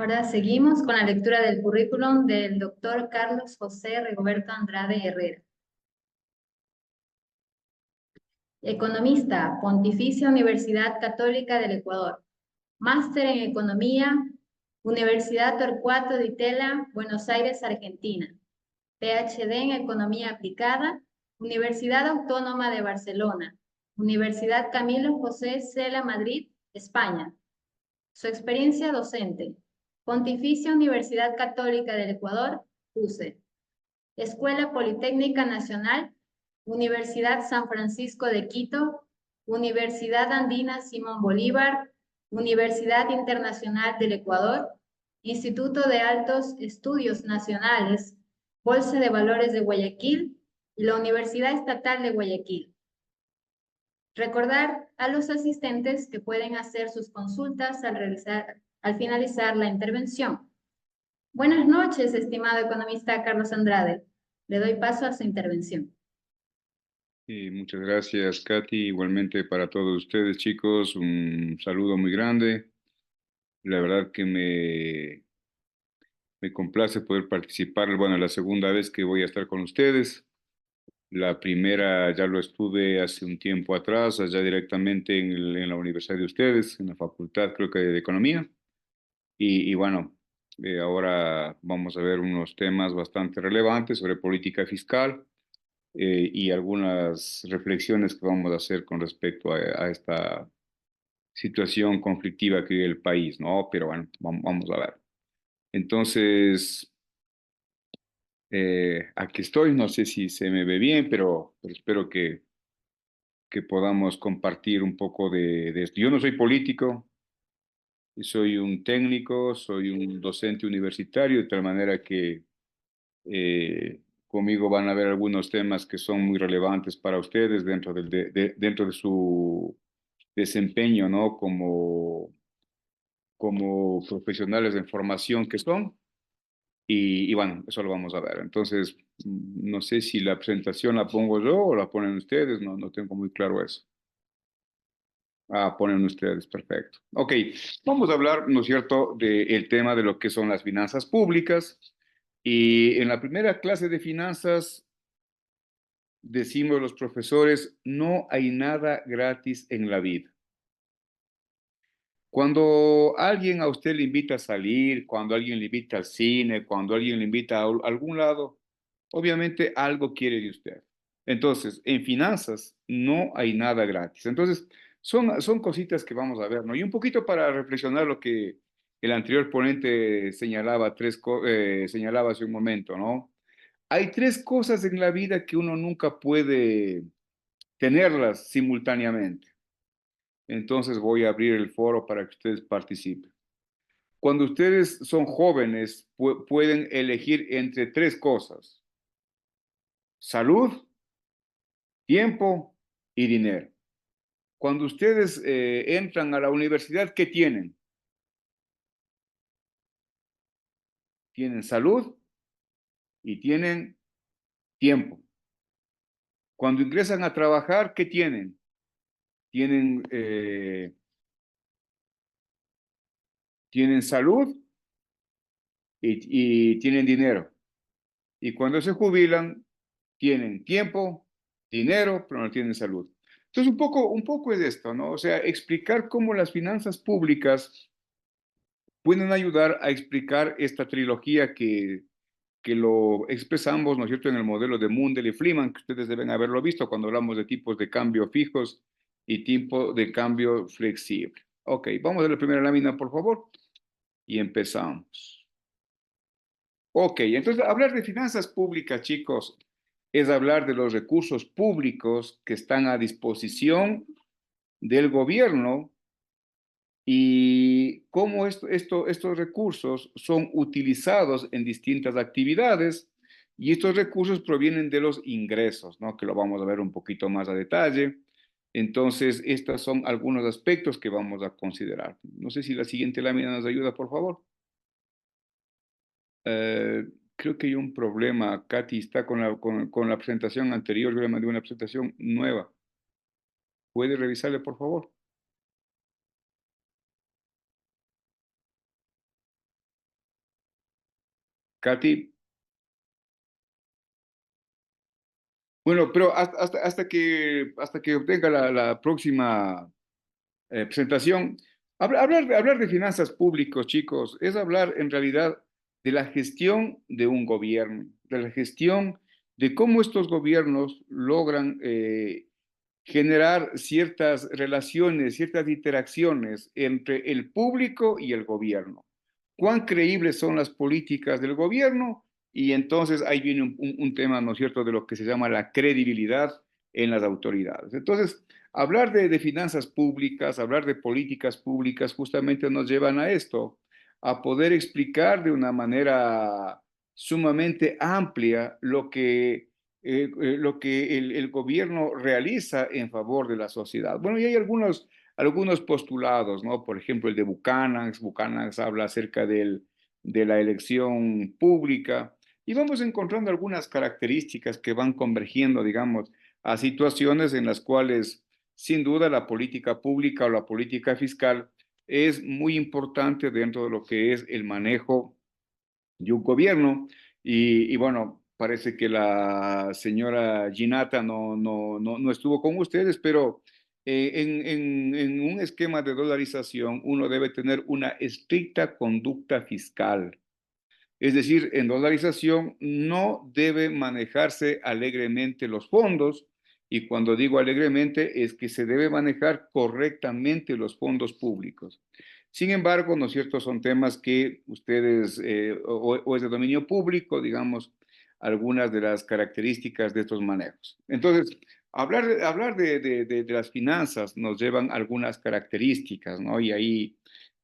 Ahora seguimos con la lectura del currículum del doctor Carlos José Rigoberto Andrade Herrera. Economista, Pontificia Universidad Católica del Ecuador. Máster en Economía, Universidad Torcuato Di Tella, Buenos Aires, Argentina. PhD en Economía Aplicada, Universidad Autónoma de Barcelona. Universidad Camilo José Cela Madrid, España. Su experiencia docente. Pontificia Universidad Católica del Ecuador, UCE. Escuela Politécnica Nacional, Universidad San Francisco de Quito, Universidad Andina Simón Bolívar, Universidad Internacional del Ecuador, Instituto de Altos Estudios Nacionales, Bolsa de Valores de Guayaquil y la Universidad Estatal de Guayaquil. Recordar a los asistentes que pueden hacer sus consultas al finalizar la intervención. Buenas noches, estimado economista Carlos Andrade. Le doy paso a su intervención. Muchas gracias, Katy. Igualmente para todos ustedes, chicos, un saludo muy grande. La verdad que me complace poder participar. Bueno, la segunda vez que voy a estar con ustedes. La primera ya lo estuve hace un tiempo atrás, allá directamente en la universidad de ustedes, en la facultad, creo que de Economía. Y bueno, ahora vamos a ver unos temas bastante relevantes sobre política fiscal. Y algunas reflexiones que vamos a hacer con respecto a esta situación conflictiva que vive el país, ¿no? Pero bueno, vamos a ver. Entonces, aquí estoy, no sé si se me ve bien, pero espero que podamos compartir un poco de esto. Yo no soy político, soy un técnico, soy un docente universitario, de tal manera que conmigo van a haber algunos temas que son muy relevantes para ustedes dentro de su desempeño, ¿no? Como profesionales de formación que son. Y bueno, eso lo vamos a ver. Entonces, no sé si la presentación la pongo yo o la ponen ustedes, no tengo muy claro eso. Ah, ponen ustedes, perfecto. Ok, vamos a hablar, ¿no es cierto?, del tema de lo que son las finanzas públicas. Y en la primera clase de finanzas decimos los profesores, no hay nada gratis en la vida. Cuando alguien a usted le invita a salir, cuando alguien le invita al cine, cuando alguien le invita a algún lado, obviamente algo quiere de usted. Entonces, en finanzas no hay nada gratis. Entonces, son cositas que vamos a ver, ¿no? Y un poquito para reflexionar lo que el anterior ponente señalaba hace un momento, ¿no? Hay tres cosas en la vida que uno nunca puede tenerlas simultáneamente. Entonces voy a abrir el foro para que ustedes participen. Cuando ustedes son jóvenes, pueden elegir entre tres cosas: salud, tiempo y dinero. Cuando ustedes entran a la universidad, ¿qué tienen? Tienen salud y tienen tiempo. Cuando ingresan a trabajar, ¿qué tienen? Tienen salud y tienen dinero. Y cuando se jubilan, tienen tiempo, dinero, pero no tienen salud. Entonces, un poco es esto, ¿no? O sea, explicar cómo las finanzas públicas pueden ayudar a explicar esta trilogía que lo expresamos, ¿no es cierto?, en el modelo de Mundell y Freeman, que ustedes deben haberlo visto cuando hablamos de tipos de cambio fijos y tipo de cambio flexible. Ok, vamos a la primera lámina, por favor, y empezamos. Ok, entonces hablar de finanzas públicas, chicos, es hablar de los recursos públicos que están a disposición del gobierno y cómo estos recursos son utilizados en distintas actividades, y estos recursos provienen de los ingresos, ¿no? Que lo vamos a ver un poquito más a detalle. Entonces, estos son algunos aspectos que vamos a considerar. No sé si la siguiente lámina nos ayuda, por favor. Eh, Creo que hay un problema. Katy está con la presentación anterior. Yo le mandé una presentación nueva. ¿Puede revisarle, por favor? Katy. Bueno, pero hasta que obtenga la próxima presentación, hablar de finanzas públicas, chicos, es hablar en realidad de la gestión de un gobierno, de la gestión de cómo estos gobiernos logran generar ciertas relaciones, ciertas interacciones entre el público y el gobierno. ¿Cuán creíbles son las políticas del gobierno? Y entonces ahí viene un tema, ¿no es cierto?, de lo que se llama la credibilidad en las autoridades. Entonces, hablar de finanzas públicas, hablar de políticas públicas, justamente nos llevan a esto, a poder explicar de una manera sumamente amplia lo que el gobierno realiza en favor de la sociedad. Bueno, y hay algunos postulados, ¿no? Por ejemplo, el de Buchanan. Buchanan habla acerca de la elección pública y vamos encontrando algunas características que van convergiendo, digamos, a situaciones en las cuales, sin duda, la política pública o la política fiscal es muy importante dentro de lo que es el manejo de un gobierno. Y bueno, parece que la señora Ginata no estuvo con ustedes, pero en un esquema de dolarización uno debe tener una estricta conducta fiscal. Es decir, en dolarización no debe manejarse alegremente los fondos, y cuando digo alegremente es que se debe manejar correctamente los fondos públicos. Sin embargo, ¿no es cierto? Son temas que ustedes, o es de dominio público, digamos, algunas de las características de estos manejos. Entonces, hablar de las finanzas nos llevan algunas características, ¿no? Y ahí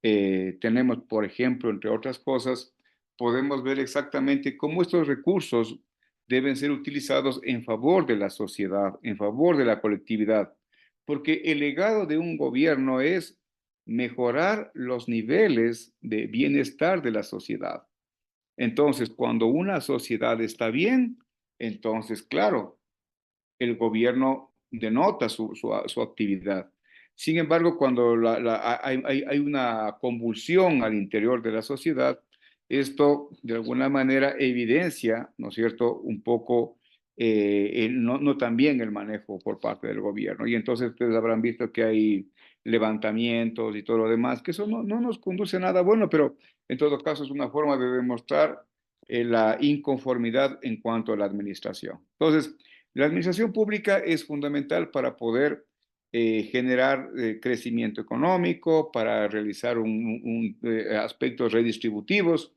tenemos, por ejemplo, entre otras cosas, podemos ver exactamente cómo estos recursos deben ser utilizados en favor de la sociedad, en favor de la colectividad, porque el legado de un gobierno es mejorar los niveles de bienestar de la sociedad. Entonces, cuando una sociedad está bien, entonces, claro, el gobierno denota su actividad. Sin embargo, cuando hay una convulsión al interior de la sociedad, esto de alguna manera evidencia, ¿no es cierto?, un poco no también el manejo por parte del gobierno. Y entonces ustedes habrán visto que hay levantamientos y todo lo demás, que eso no nos conduce a nada bueno, pero en todo caso es una forma de demostrar la inconformidad en cuanto a la administración. Entonces, la administración pública es fundamental para poder generar crecimiento económico, para realizar aspectos redistributivos.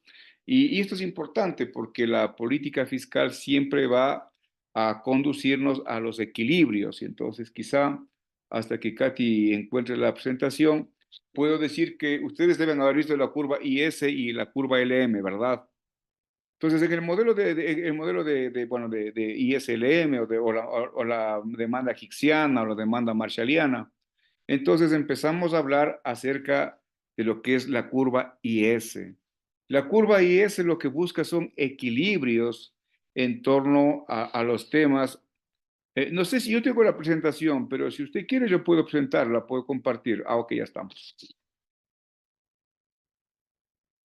Y esto es importante porque la política fiscal siempre va a conducirnos a los equilibrios. Y entonces, quizá hasta que Katy encuentre la presentación, puedo decir que ustedes deben haber visto la curva IS y la curva LM, ¿verdad? Entonces, en el modelo bueno, de ISLM o la demanda hicksiana o la demanda marshalliana, entonces empezamos a hablar acerca de lo que es la curva IS. La curva IS lo que busca son equilibrios en torno a los temas. No sé si yo tengo la presentación, pero si usted quiere yo puedo presentarla, puedo compartir. Ah, ok, ya estamos.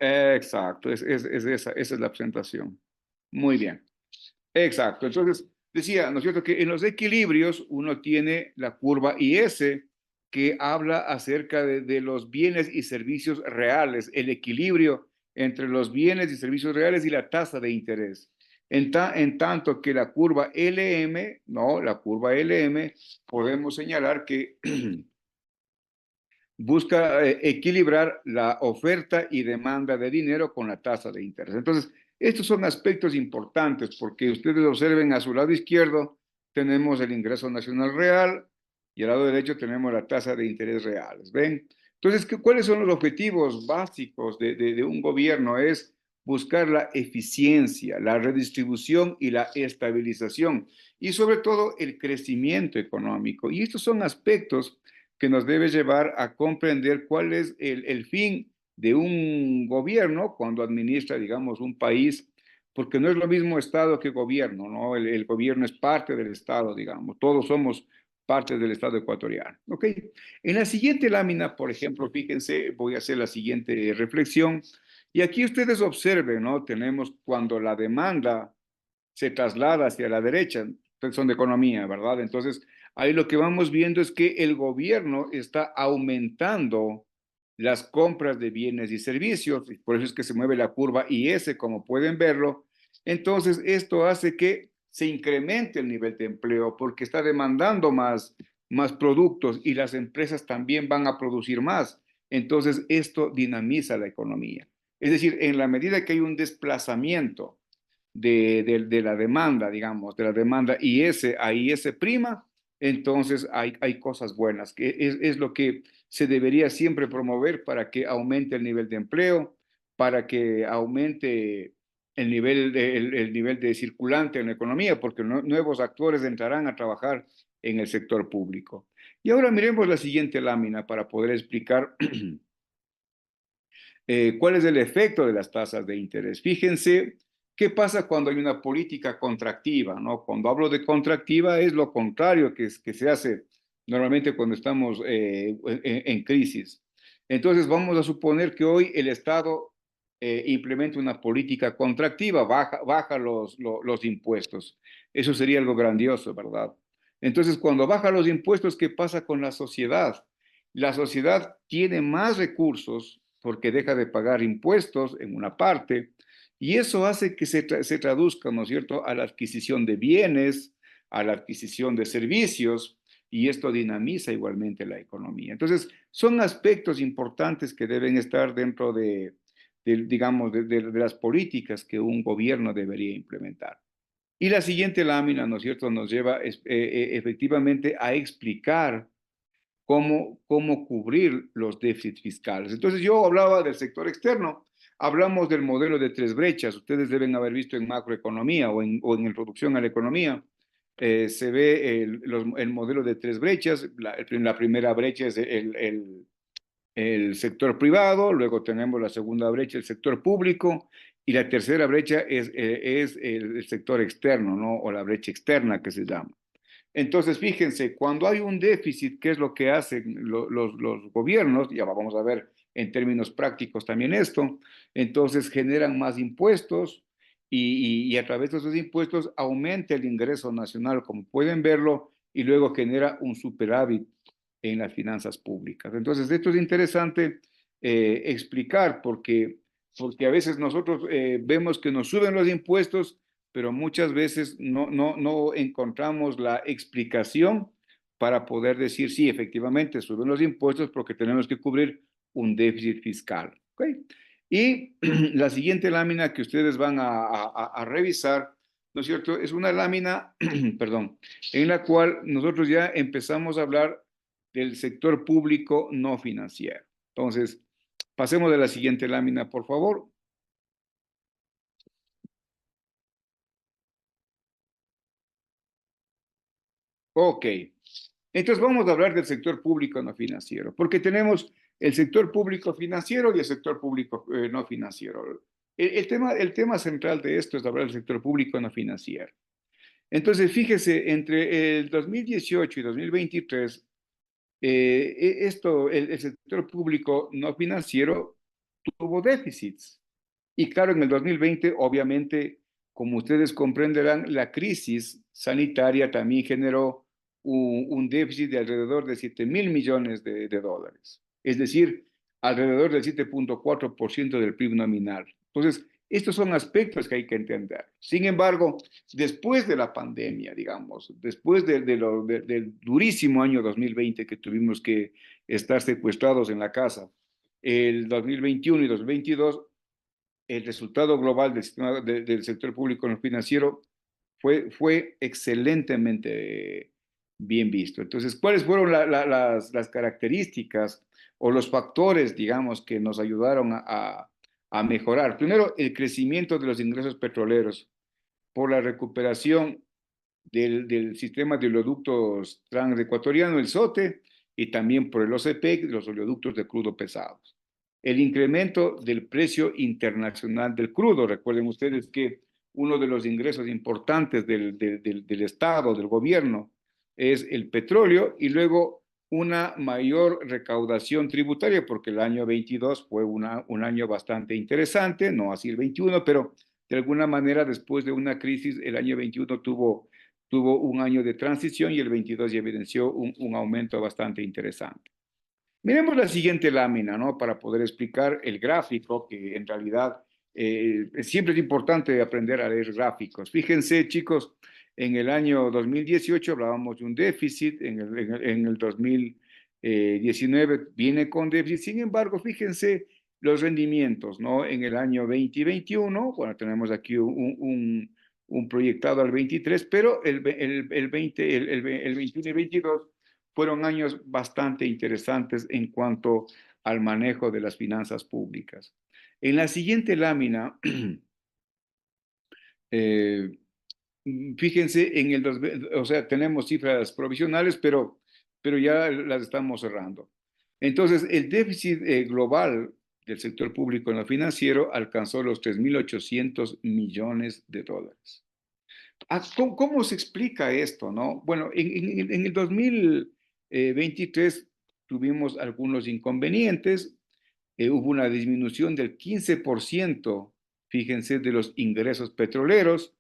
Exacto, esa es la presentación. Muy bien. Exacto. Entonces, decía, ¿no es cierto?, que en los equilibrios uno tiene la curva IS que habla acerca de los bienes y servicios reales, el equilibrio entre los bienes y servicios reales y la tasa de interés. En tanto que la curva LM, no, la curva LM, podemos señalar que busca equilibrar la oferta y demanda de dinero con la tasa de interés. Entonces, estos son aspectos importantes porque ustedes observen a su lado izquierdo tenemos el ingreso nacional real y al lado derecho tenemos la tasa de interés reales. ¿Ven? Entonces, ¿cuáles son los objetivos básicos de un gobierno? Es buscar la eficiencia, la redistribución y la estabilización y sobre todo el crecimiento económico. Y estos son aspectos que nos debe llevar a comprender cuál es el fin de un gobierno cuando administra, digamos, un país, porque no es lo mismo Estado que gobierno, ¿no? El gobierno es parte del Estado, digamos, todos somos parte del Estado ecuatoriano, ¿ok? En la siguiente lámina, por ejemplo, fíjense, voy a hacer la siguiente reflexión, Y aquí ustedes observen, ¿no? Tenemos cuando la demanda se traslada hacia la derecha, ustedes son de economía, ¿verdad? Entonces, ahí lo que vamos viendo es que el gobierno está aumentando las compras de bienes y servicios, y por eso es que se mueve la curva IS, como pueden verlo. Entonces, esto hace que se incremente el nivel de empleo porque está demandando más productos y las empresas también van a producir más. Entonces, esto dinamiza la economía. Es decir, en la medida que hay un desplazamiento de la demanda, digamos, de la demanda IS a IS prima, entonces hay cosas buenas, que es lo que se debería siempre promover para que aumente el nivel de empleo, para que aumente el nivel de circulante en la economía, porque nuevos actores entrarán a trabajar en el sector público. Y ahora miremos la siguiente lámina para poder explicar ¿cuál es el efecto de las tasas de interés? Fíjense qué pasa cuando hay una política contractiva, ¿no? Cuando hablo de contractiva es lo contrario que se hace normalmente cuando estamos en crisis. Entonces vamos a suponer que hoy el Estado implementa una política contractiva, baja los impuestos. Eso sería algo grandioso, ¿verdad? Entonces, cuando baja los impuestos, ¿qué pasa con la sociedad? La sociedad tiene más recursos porque deja de pagar impuestos en una parte, y eso hace que se traduzca, ¿no es cierto?, a la adquisición de bienes, a la adquisición de servicios, y esto dinamiza igualmente la economía. Entonces, son aspectos importantes que deben estar dentro digamos, de las políticas que un gobierno debería implementar. Y la siguiente lámina, ¿no es cierto?, nos lleva efectivamente a explicar cómo cubrir los déficits fiscales. Entonces yo hablaba del sector externo, hablamos del modelo de tres brechas, ustedes deben haber visto en macroeconomía o en introducción a la economía, se ve el modelo de tres brechas, la primera brecha es el sector privado, luego tenemos la segunda brecha, el sector público, y la tercera brecha es el sector externo, ¿no? O la brecha externa que se llama. Entonces, fíjense, cuando hay un déficit, ¿qué es lo que hacen los gobiernos? Ya vamos a ver en términos prácticos también esto. Entonces, generan más impuestos y a través de esos impuestos aumenta el ingreso nacional, como pueden verlo, y luego genera un superávit en las finanzas públicas. Entonces, esto es interesante explicar porque a veces nosotros vemos que nos suben los impuestos pero muchas veces no encontramos la explicación para poder decir, sí, efectivamente, suben los impuestos porque tenemos que cubrir un déficit fiscal. ¿Okay? Y la siguiente lámina que ustedes van a revisar, ¿no es cierto? Es una lámina, perdón, en la cual nosotros ya empezamos a hablar del sector público no financiero. Entonces, pasemos de la siguiente lámina, por favor. Ok. Entonces vamos a hablar del sector público no financiero, porque tenemos el sector público financiero y el sector público no financiero. El tema central de esto es hablar del sector público no financiero. Entonces, fíjese, entre el 2018 y 2023, el sector público no financiero tuvo déficits. Y claro, en el 2020, obviamente, como ustedes comprenderán, la crisis sanitaria también generó un déficit de alrededor de 7.000 millones de dólares. Es decir, alrededor del 7.4% del PIB nominal. Entonces, estos son aspectos que hay que entender. Sin embargo, después de la pandemia, digamos, después del durísimo año 2020 que tuvimos que estar secuestrados en la casa, el 2021 y 2022, el resultado global del sistema del sector público no financiero fue excelentemente bien visto. Entonces, ¿cuáles fueron las características o los factores, digamos, que nos ayudaron a mejorar? Primero, el crecimiento de los ingresos petroleros por la recuperación del sistema de oleoductos transecuatoriano, el SOTE, y también por el OCPEC, los oleoductos de crudo pesados. El incremento del precio internacional del crudo. Recuerden ustedes que uno de los ingresos importantes del Estado, del gobierno, es el petróleo, y luego una mayor recaudación tributaria, porque el año 22 fue un año bastante interesante, no así el 21, pero de alguna manera después de una crisis, el año 21 tuvo un año de transición y el 22 ya evidenció un aumento bastante interesante. Miremos la siguiente lámina, ¿no? Para poder explicar el gráfico, que en realidad siempre es importante aprender a leer gráficos. Fíjense, chicos, en el año 2018 hablábamos de un déficit, en el 2019 viene con déficit. Sin embargo, fíjense los rendimientos, ¿no? En el año 2021, bueno, tenemos aquí un proyectado al 23, pero el 21 y 22 fueron años bastante interesantes en cuanto al manejo de las finanzas públicas. En la siguiente lámina, eh, fíjense, o sea, tenemos cifras provisionales, pero ya las estamos cerrando. Entonces, el déficit global del sector público en lo financiero alcanzó los 3.800 millones de dólares. ¿Cómo se explica esto, no? Bueno, en el 2023 tuvimos algunos inconvenientes, hubo una disminución del 15%, fíjense, de los ingresos petroleros,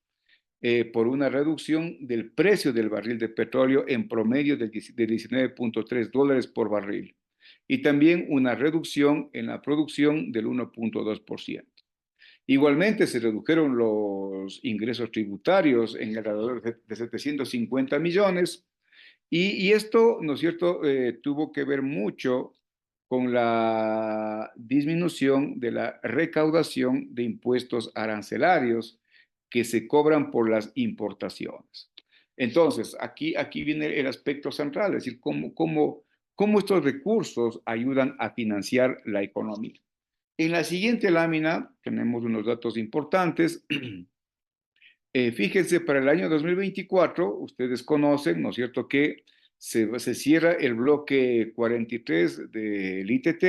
por una reducción del precio del barril de petróleo en promedio de 19.3 dólares por barril, y también una reducción en la producción del 1.2%. Igualmente se redujeron los ingresos tributarios en alrededor de 750 millones y esto, ¿no es cierto?, tuvo que ver mucho con la disminución de la recaudación de impuestos arancelarios que se cobran por las importaciones. Entonces, aquí viene el aspecto central, es decir, cómo estos recursos ayudan a financiar la economía. En la siguiente lámina tenemos unos datos importantes. Fíjense, para el año 2024, ustedes conocen, ¿no es cierto?, que se cierra el bloque 43 del ITT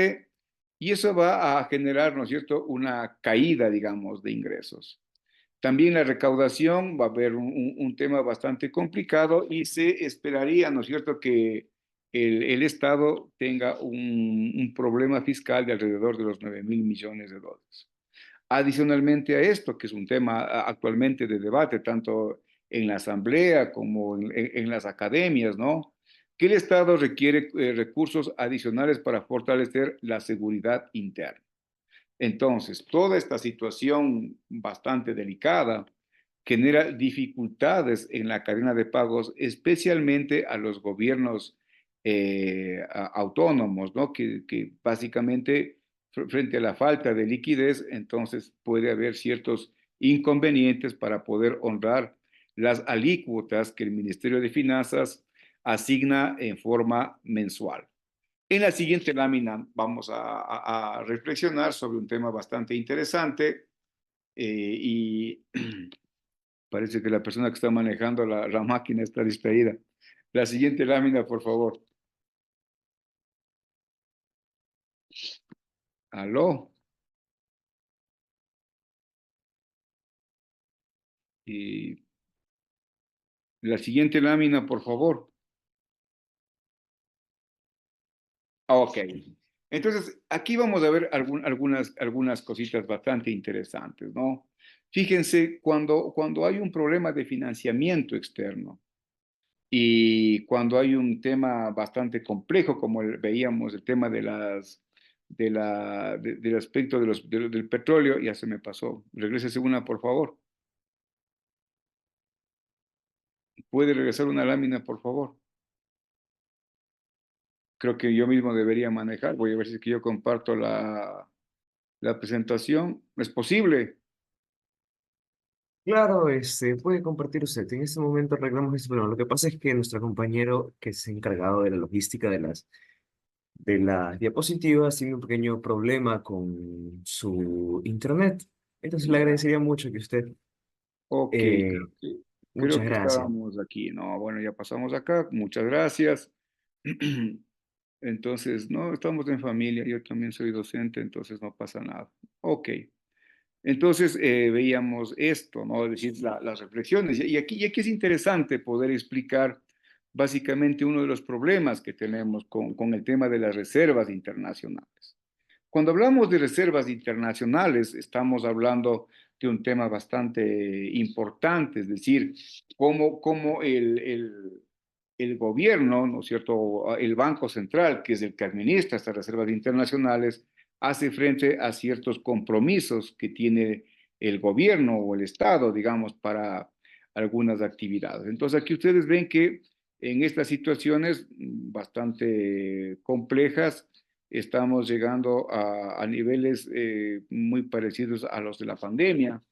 y eso va a generar, ¿no es cierto?, una caída, digamos, de ingresos. También la recaudación va a haber un tema bastante complicado y se esperaría, ¿no es cierto?, que el Estado tenga un problema fiscal de alrededor de los 9.000 millones de dólares. Adicionalmente a esto, que es un tema actualmente de debate, tanto en la Asamblea como en las academias, ¿no? Que el Estado requiere recursos adicionales para fortalecer la seguridad interna. Entonces, toda esta situación bastante delicada genera dificultades en la cadena de pagos, especialmente a los gobiernos autónomos, ¿no? Que básicamente, frente a la falta de liquidez, entonces puede haber ciertos inconvenientes para poder honrar las alícuotas que el Ministerio de Finanzas asigna en forma mensual. En la siguiente lámina vamos a reflexionar sobre un tema bastante interesante y parece que la persona que está manejando la máquina está distraída. La siguiente lámina, por favor. ¿Aló? Y la siguiente lámina, por favor. Ok. Entonces, aquí vamos a ver algunas cositas bastante interesantes, ¿no? Fíjense, cuando hay un problema de financiamiento externo, y cuando hay un tema bastante complejo, como veíamos el tema del aspecto del petróleo, ya se me pasó. Regrésese una, por favor. ¿Puede regresar una lámina, por favor? Creo que yo mismo debería manejar. Voy a ver si es que yo comparto la presentación. ¿Es posible? Claro, puede compartir usted. En este momento arreglamos este problema. Lo que pasa es que nuestro compañero que es encargado de la logística de las diapositivas tiene un pequeño problema con su internet. Entonces le Ya. agradecería mucho que usted, Ok, eh, creo muchas que gracias. estábamos aquí. No, bueno, ya pasamos acá. Muchas gracias. Entonces, no, estamos en familia, yo también soy docente, entonces no pasa nada. Ok, entonces veíamos esto, ¿no? Es decir, las reflexiones. Y aquí es interesante poder explicar básicamente uno de los problemas que tenemos con el tema de las reservas internacionales. Cuando hablamos de reservas internacionales, estamos hablando de un tema bastante importante, es decir, cómo el gobierno, ¿no es cierto?, el Banco Central, que es el que administra estas reservas internacionales, hace frente a ciertos compromisos que tiene el gobierno o el Estado, digamos, para algunas actividades. Entonces, aquí ustedes ven que en estas situaciones bastante complejas, estamos llegando a niveles muy parecidos a los de la pandemia,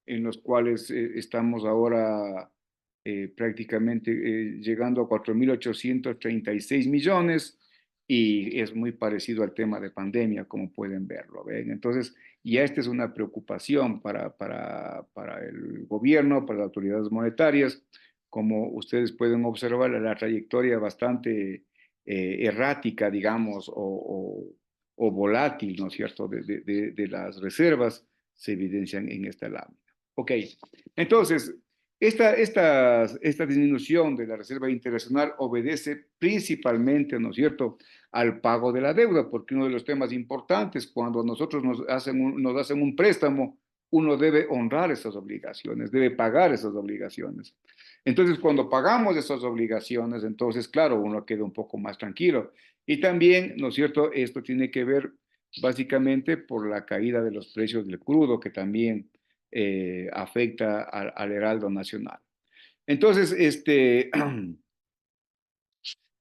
en los cuales estamos ahora prácticamente llegando a 4.836 millones y es muy parecido al tema de pandemia, como pueden verlo. ¿Ven? Entonces, ya esta es una preocupación para el gobierno, para las autoridades monetarias. Como ustedes pueden observar, la trayectoria bastante errática, digamos, o volátil, ¿no es cierto?, de las reservas se evidencian en esta lámina. Ok, entonces, esta disminución de la reserva internacional obedece principalmente, ¿no es cierto?, al pago de la deuda, porque uno de los temas importantes, cuando nosotros nos hacen un préstamo, uno debe honrar esas obligaciones, debe pagar esas obligaciones. Entonces, cuando pagamos esas obligaciones, entonces, claro, uno queda un poco más tranquilo. Y también, ¿no es cierto?, esto tiene que ver básicamente por la caída de los precios del crudo, que también afecta al heraldo nacional. Entonces, en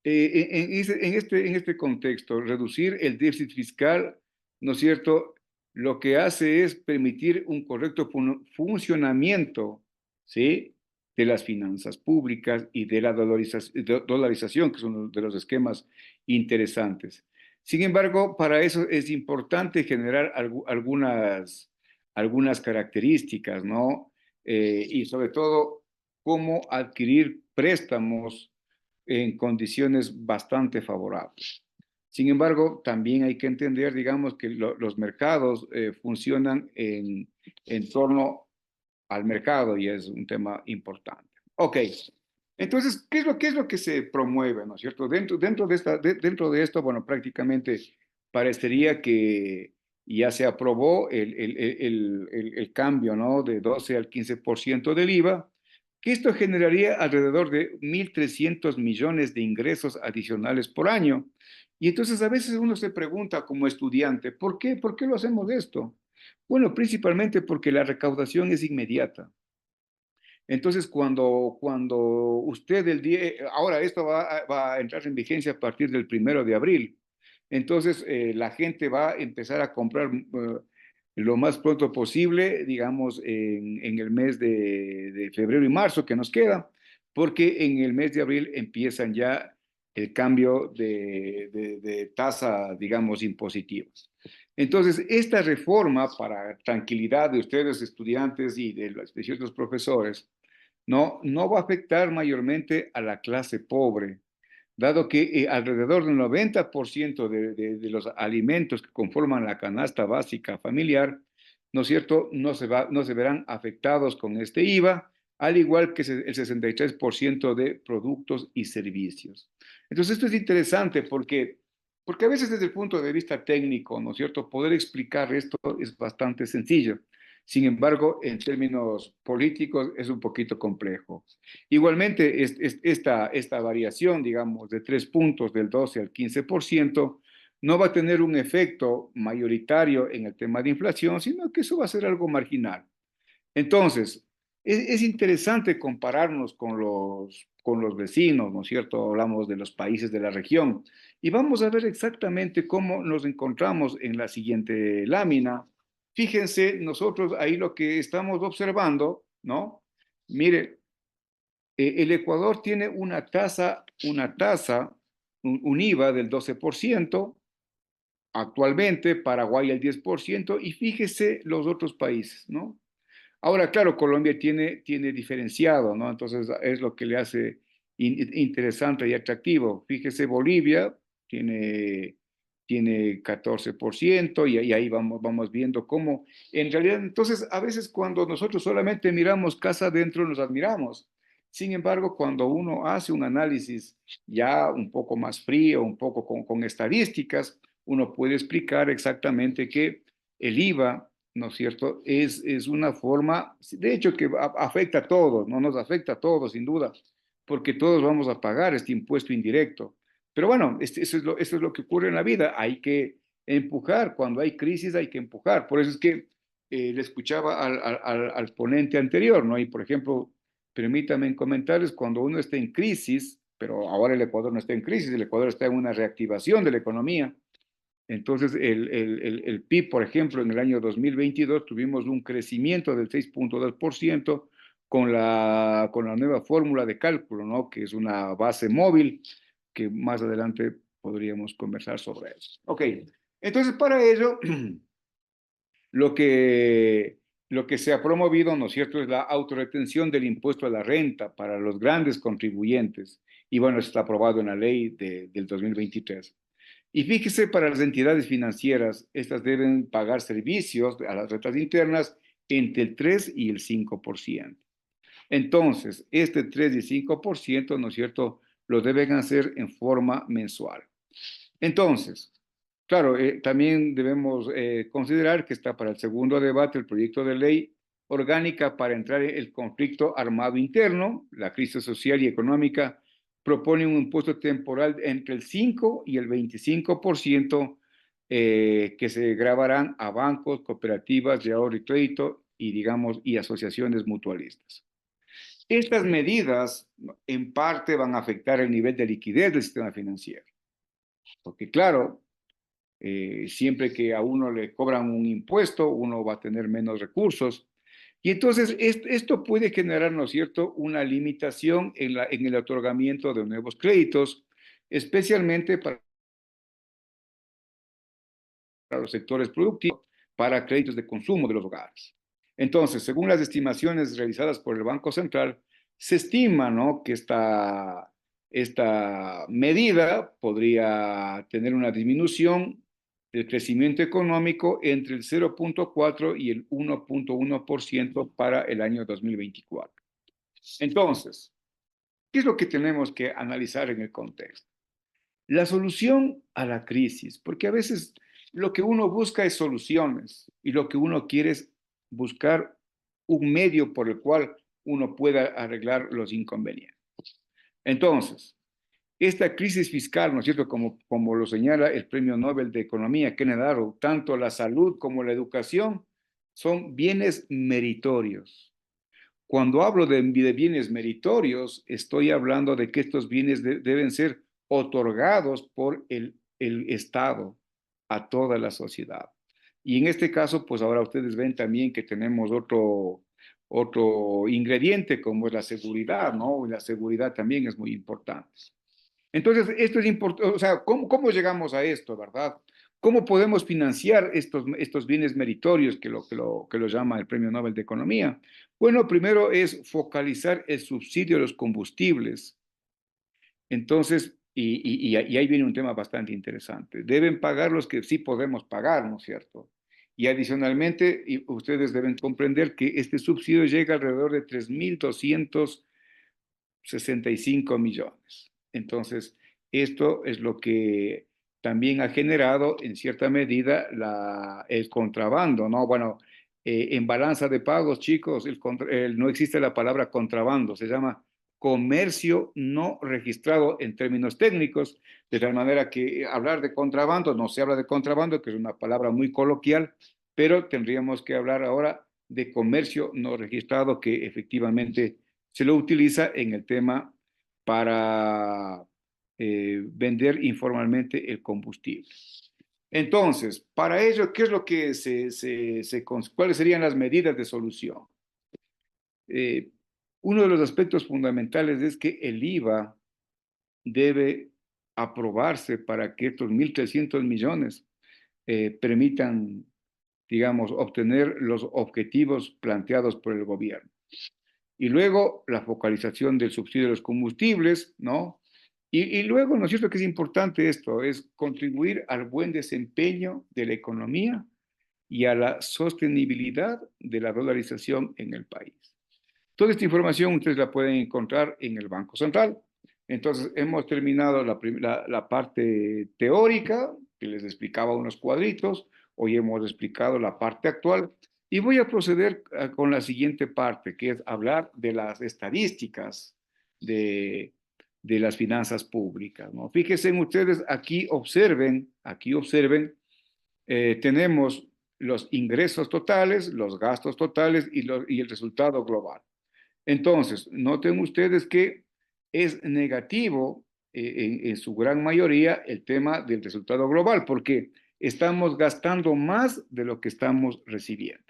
este contexto, reducir el déficit fiscal, ¿no es cierto?, lo que hace es permitir un correcto funcionamiento, ¿sí?, de las finanzas públicas y de la dolarización, que son de los esquemas interesantes. Sin embargo, para eso es importante generar algunas características, ¿no? Y sobre todo, cómo adquirir préstamos en condiciones bastante favorables. Sin embargo, también hay que entender, digamos, que los mercados funcionan en torno al mercado y es un tema importante. Ok, entonces, ¿qué es lo que se promueve, no es cierto? Dentro de esto, bueno, prácticamente parecería que ya se aprobó el cambio, ¿no?, de 12 al 15% del IVA, que esto generaría alrededor de 1.300 millones de ingresos adicionales por año. Y entonces a veces uno se pregunta como estudiante, ¿por qué? ¿Por qué lo hacemos esto? Bueno, principalmente porque la recaudación es inmediata. Entonces, cuando usted ahora esto va a entrar en vigencia a partir del 1 de abril, entonces la gente va a empezar a comprar lo más pronto posible, digamos, en el mes de febrero y marzo que nos queda, porque en el mes de abril empiezan ya el cambio de tasa, digamos, impositiva. Entonces, esta reforma, para tranquilidad de ustedes, estudiantes, y de los ciertos profesores, no va a afectar mayormente a la clase pobre, dado que alrededor del 90% de los alimentos que conforman la canasta básica familiar, ¿no es cierto?, no se verán afectados con este IVA, al igual que el 63% de productos y servicios. Entonces, esto es interesante porque a veces desde el punto de vista técnico, ¿no es cierto?, poder explicar esto es bastante sencillo. Sin embargo, en términos políticos es un poquito complejo. Igualmente, esta variación, digamos, de 3 puntos del 12 al 15%, no va a tener un efecto mayoritario en el tema de inflación, sino que eso va a ser algo marginal. Entonces, es interesante compararnos con los vecinos, ¿no es cierto? Hablamos de los países de la región y vamos a ver exactamente cómo nos encontramos en la siguiente lámina. Fíjense, nosotros ahí lo que estamos observando, ¿no? Mire, el Ecuador tiene una tasa, un IVA del 12%, actualmente Paraguay el 10%, y fíjese los otros países, ¿no? Ahora, claro, Colombia tiene diferenciado, ¿no? Entonces es lo que le hace interesante y atractivo. Fíjese, Bolivia tiene 14% y ahí vamos viendo cómo, en realidad, entonces a veces cuando nosotros solamente miramos casa adentro nos admiramos. Sin embargo, cuando uno hace un análisis ya un poco más frío, un poco con estadísticas, uno puede explicar exactamente que el IVA, ¿no es cierto?, es una forma, de hecho, que afecta a todos, no nos afecta a todos, sin duda, porque todos vamos a pagar este impuesto indirecto. Pero bueno, eso es lo que ocurre en la vida. Hay que empujar, cuando hay crisis hay que empujar. Por eso es que le escuchaba al ponente anterior, ¿no? Y por ejemplo, permítanme comentarles, cuando uno está en crisis, pero ahora el Ecuador no está en crisis, el Ecuador está en una reactivación de la economía. Entonces, el PIB, por ejemplo, en el año 2022 tuvimos un crecimiento del 6.2% con la nueva fórmula de cálculo, ¿no? Que es una base móvil, que más adelante podríamos conversar sobre eso. Ok, entonces para ello, lo que se ha promovido, ¿no es cierto?, es la autorretención del impuesto a la renta para los grandes contribuyentes. Y bueno, eso está aprobado en la ley del 2023. Y fíjese, para las entidades financieras, estas deben pagar servicios a las rentas internas entre el 3 y el 5%. Entonces, este 3 y 5%, ¿no es cierto?, lo deben hacer en forma mensual. Entonces, claro, también debemos considerar que está para el segundo debate el proyecto de ley orgánica para entrar en el conflicto armado interno, la crisis social y económica propone un impuesto temporal entre el 5 y el 25% que se gravarán a bancos, cooperativas de ahorro y crédito y, digamos, y asociaciones mutualistas. Estas medidas en parte van a afectar el nivel de liquidez del sistema financiero, porque claro, siempre que a uno le cobran un impuesto, uno va a tener menos recursos. Y entonces esto puede generar, ¿no es cierto?, una limitación en el otorgamiento de nuevos créditos, especialmente para los sectores productivos, para créditos de consumo de los hogares. Entonces, según las estimaciones realizadas por el Banco Central, se estima, ¿no?, que esta medida podría tener una disminución del crecimiento económico entre el 0.4 y el 1.1% para el año 2024. Entonces, ¿qué es lo que tenemos que analizar en el contexto? La solución a la crisis, porque a veces lo que uno busca es soluciones y lo que uno quiere es buscar un medio por el cual uno pueda arreglar los inconvenientes. Entonces, esta crisis fiscal, ¿no es cierto?, como lo señala el Premio Nobel de Economía, Kenneth Arrow, tanto la salud como la educación son bienes meritorios. Cuando hablo de bienes meritorios, estoy hablando de que estos bienes deben ser otorgados por el Estado a toda la sociedad. Y en este caso, pues ahora ustedes ven también que tenemos otro ingrediente como es la seguridad, ¿no? La seguridad también es muy importante. Entonces, esto es importante, o sea, ¿cómo llegamos a esto, verdad? ¿Cómo podemos financiar estos bienes meritorios que lo llama el Premio Nobel de Economía? Bueno, primero es focalizar el subsidio a los combustibles. Entonces, y ahí viene un tema bastante interesante. Deben pagar los que sí podemos pagar, ¿no es cierto? Y adicionalmente, ustedes deben comprender que este subsidio llega alrededor de 3.265 millones. Entonces, esto es lo que también ha generado en cierta medida el contrabando, ¿no? Bueno, en balanza de pagos, chicos, no existe la palabra contrabando, se llama comercio no registrado en términos técnicos, de tal manera que hablar de contrabando, no se habla de contrabando, que es una palabra muy coloquial, pero tendríamos que hablar ahora de comercio no registrado, que efectivamente se lo utiliza en el tema para vender informalmente el combustible. Entonces, para ello, ¿qué es lo que cuáles serían las medidas de solución? Uno de los aspectos fundamentales es que el IVA debe aprobarse para que estos 1.300 millones permitan, digamos, obtener los objetivos planteados por el gobierno. Y luego la focalización del subsidio de los combustibles, ¿no? Y luego, ¿no es cierto que es importante esto? Es contribuir al buen desempeño de la economía y a la sostenibilidad de la dolarización en el país. Toda esta información ustedes la pueden encontrar en el Banco Central. Entonces, hemos terminado la parte teórica, que les explicaba unos cuadritos. Hoy hemos explicado la parte actual. Y voy a proceder con la siguiente parte, que es hablar de las estadísticas de las finanzas públicas, ¿no? Fíjense ustedes, aquí observen, tenemos los ingresos totales, los gastos totales y el resultado global. Entonces, noten ustedes que es negativo en su gran mayoría el tema del resultado global, porque estamos gastando más de lo que estamos recibiendo.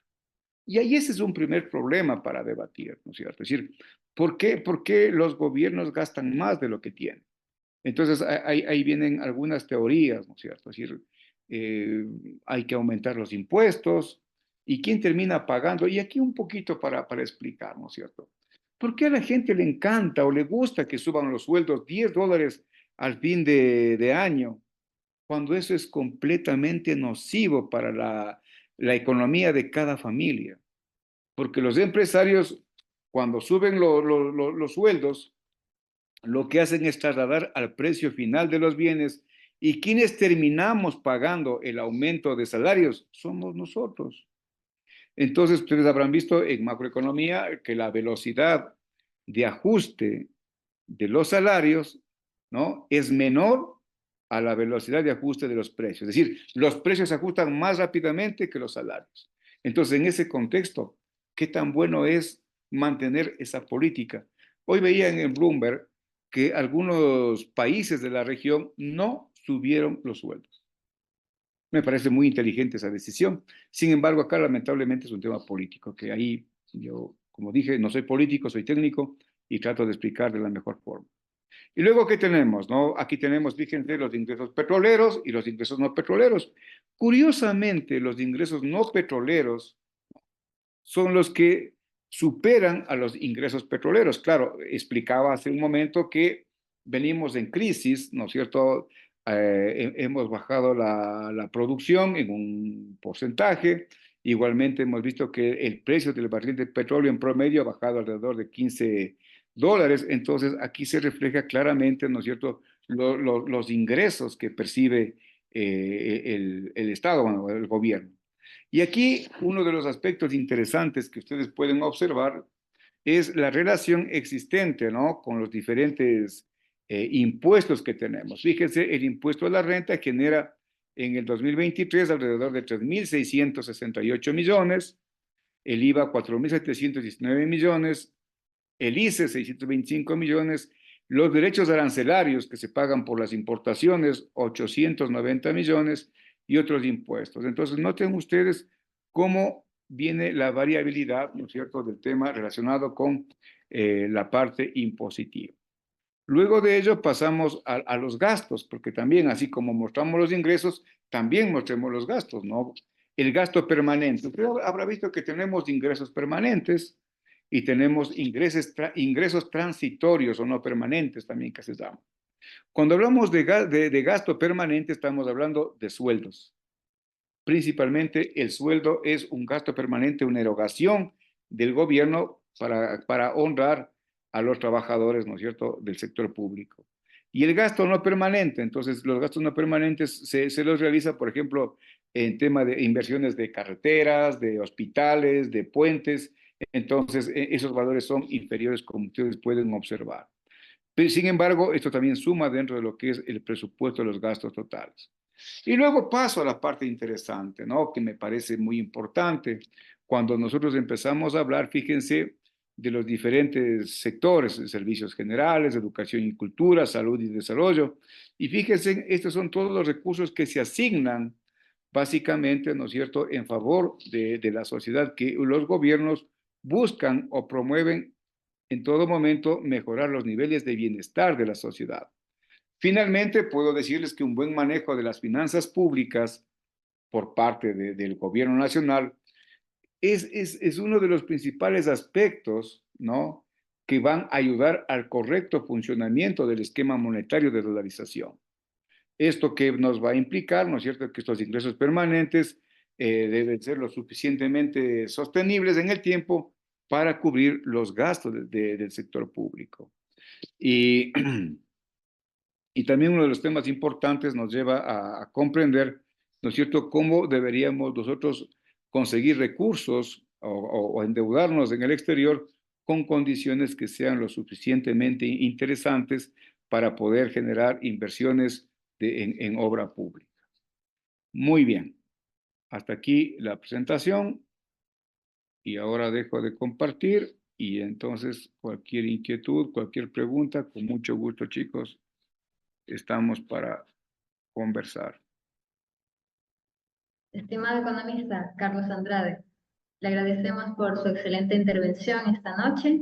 Y ahí ese es un primer problema para debatir, ¿no es cierto? Es decir, por qué los gobiernos gastan más de lo que tienen? Entonces, ahí vienen algunas teorías, ¿no es cierto? Es decir, eh, hay que aumentar los impuestos. ¿Y quién termina pagando? Y aquí un poquito para explicar, ¿no es cierto? ¿Por qué a la gente le encanta o le gusta que suban los sueldos $10 al fin de año, cuando eso es completamente nocivo para la economía de cada familia? Porque los empresarios, cuando suben los sueldos, lo que hacen es trasladar al precio final de los bienes, y quienes terminamos pagando el aumento de salarios somos nosotros. Entonces, ustedes habrán visto en macroeconomía que la velocidad de ajuste de los salarios, ¿no?, es menor a la velocidad de ajuste de los precios. Es decir, los precios se ajustan más rápidamente que los salarios. Entonces, en ese contexto, ¿qué tan bueno es mantener esa política? Hoy veían en Bloomberg que algunos países de la región no subieron los sueldos. Me parece muy inteligente esa decisión. Sin embargo, acá lamentablemente es un tema político, que ahí yo, como dije, no soy político, soy técnico y trato de explicar de la mejor forma. Y luego, ¿qué tenemos, no? Aquí tenemos, fíjense, los ingresos petroleros y los ingresos no petroleros. Curiosamente, los ingresos no petroleros son los que superan a los ingresos petroleros. Claro, explicaba hace un momento que venimos en crisis, ¿no es cierto? Hemos bajado la producción en un porcentaje. Igualmente hemos visto que el precio del barril de petróleo en promedio ha bajado alrededor de $15. Entonces, aquí se refleja claramente, ¿no es cierto?, los ingresos que percibe el Estado, bueno, el gobierno. Y aquí uno de los aspectos interesantes que ustedes pueden observar es la relación existente, ¿no?, con los diferentes impuestos que tenemos. Fíjense, el impuesto a la renta genera en el 2023 alrededor de 3.668 millones, el IVA 4.719 millones, el ICE 625 millones, los derechos arancelarios que se pagan por las importaciones 890 millones y otros impuestos. Entonces, noten ustedes cómo viene la variabilidad, ¿no es cierto?, del tema relacionado con la parte impositiva. Luego de ello pasamos a los gastos, porque también, así como mostramos los ingresos, también mostremos los gastos, ¿no? El gasto permanente. Usted habrá visto que tenemos ingresos permanentes y tenemos ingresos transitorios o no permanentes también, que se llaman. Cuando hablamos de gasto permanente, estamos hablando de sueldos. Principalmente el sueldo es un gasto permanente, una erogación del gobierno para honrar a los trabajadores, ¿no es cierto?, del sector público. Y el gasto no permanente, entonces los gastos no permanentes se los realiza, por ejemplo, en tema de inversiones de carreteras, de hospitales, de puentes. Entonces esos valores son inferiores, como ustedes pueden observar. Pero, sin embargo, esto también suma dentro de lo que es el presupuesto de los gastos totales. Y luego paso a la parte interesante, ¿no?, que me parece muy importante. Cuando nosotros empezamos a hablar, fíjense, de los diferentes sectores, servicios generales, educación y cultura, salud y desarrollo. Y fíjense, estos son todos los recursos que se asignan básicamente, ¿no es cierto?, en favor de la sociedad, que los gobiernos buscan o promueven en todo momento mejorar los niveles de bienestar de la sociedad. Finalmente, puedo decirles que un buen manejo de las finanzas públicas por parte del gobierno nacional es uno de los principales aspectos, ¿no?, que van a ayudar al correcto funcionamiento del esquema monetario de dolarización. Esto que nos va a implicar, ¿no es cierto?, que estos ingresos permanentes deben ser lo suficientemente sostenibles en el tiempo para cubrir los gastos del sector público. Y, y también uno de los temas importantes nos lleva a comprender, ¿no es cierto?, cómo deberíamos nosotros conseguir recursos o endeudarnos en el exterior con condiciones que sean lo suficientemente interesantes para poder generar inversiones en obra pública. Muy bien, hasta aquí la presentación y ahora dejo de compartir y entonces cualquier inquietud, cualquier pregunta, con mucho gusto, chicos, estamos para conversar. Estimado economista Carlos Andrade, le agradecemos por su excelente intervención esta noche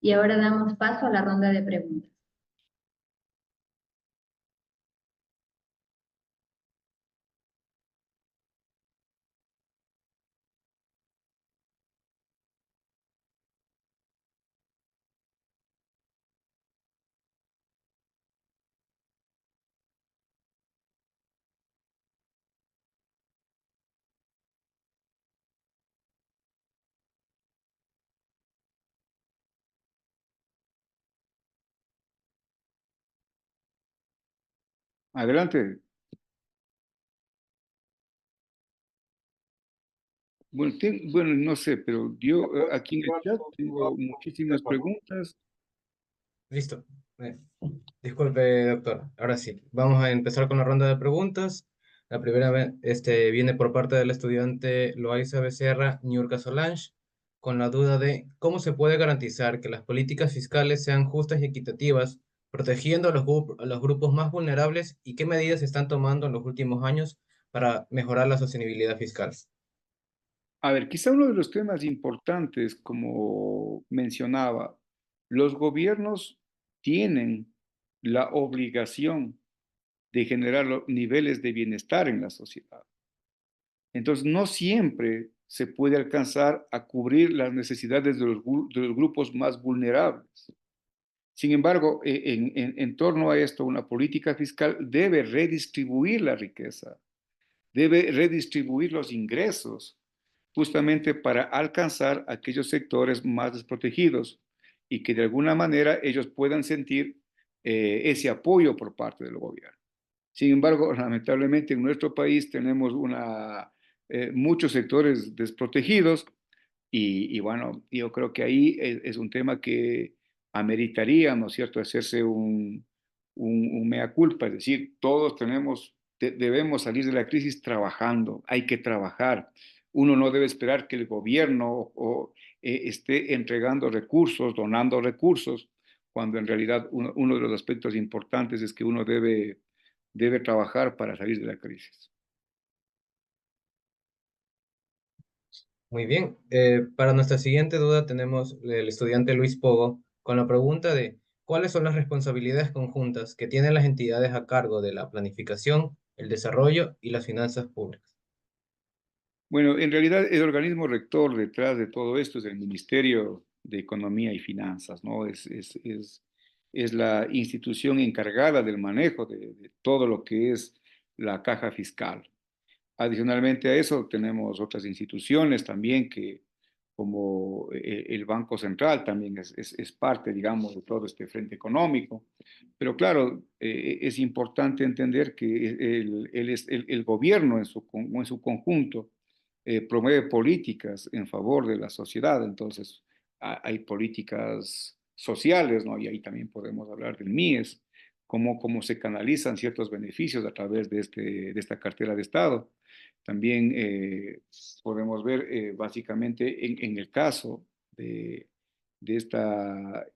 y ahora damos paso a la ronda de preguntas. Adelante. Bueno, bueno, no sé, pero yo aquí en el chat tengo muchísimas preguntas. Listo. Disculpe, doctor. Ahora sí, vamos a empezar con la ronda de preguntas. La primera viene por parte del estudiante Loaiza Becerra Niurka Solange, con la duda de cómo se puede garantizar que las políticas fiscales sean justas y equitativas, protegiendo a los grupos más vulnerables y qué medidas se están tomando en los últimos años para mejorar la sostenibilidad fiscal. A ver, quizá uno de los temas importantes, como mencionaba, los gobiernos tienen la obligación de generar los niveles de bienestar en la sociedad. Entonces, no siempre se puede alcanzar a cubrir las necesidades de los grupos más vulnerables. Sin embargo, en torno a esto, una política fiscal debe redistribuir la riqueza, debe redistribuir los ingresos, justamente para alcanzar aquellos sectores más desprotegidos y que de alguna manera ellos puedan sentir ese apoyo por parte del gobierno. Sin embargo, lamentablemente en nuestro país tenemos muchos sectores desprotegidos y bueno, yo creo que ahí es un tema que ameritaría, ¿no es cierto?, hacerse un mea culpa, es decir, todos debemos salir de la crisis trabajando, hay que trabajar. Uno no debe esperar que el gobierno esté entregando recursos, donando recursos, cuando en realidad uno de los aspectos importantes es que uno debe trabajar para salir de la crisis. Muy bien. Para nuestra siguiente duda tenemos el estudiante Luis Pogo con la pregunta de ¿cuáles son las responsabilidades conjuntas que tienen las entidades a cargo de la planificación, el desarrollo y las finanzas públicas? Bueno, en realidad el organismo rector detrás de todo esto es el Ministerio de Economía y Finanzas, ¿no? Es la institución encargada del manejo de todo lo que es la caja fiscal. Adicionalmente a eso, tenemos otras instituciones también como el Banco Central, también es parte, digamos, de todo este frente económico. Pero claro, es importante entender que el gobierno en su conjunto promueve políticas en favor de la sociedad. Entonces, hay políticas sociales, ¿no? Y ahí también podemos hablar del MIES, cómo se canalizan ciertos beneficios a través de esta cartera de Estado. También podemos ver básicamente en el caso de esta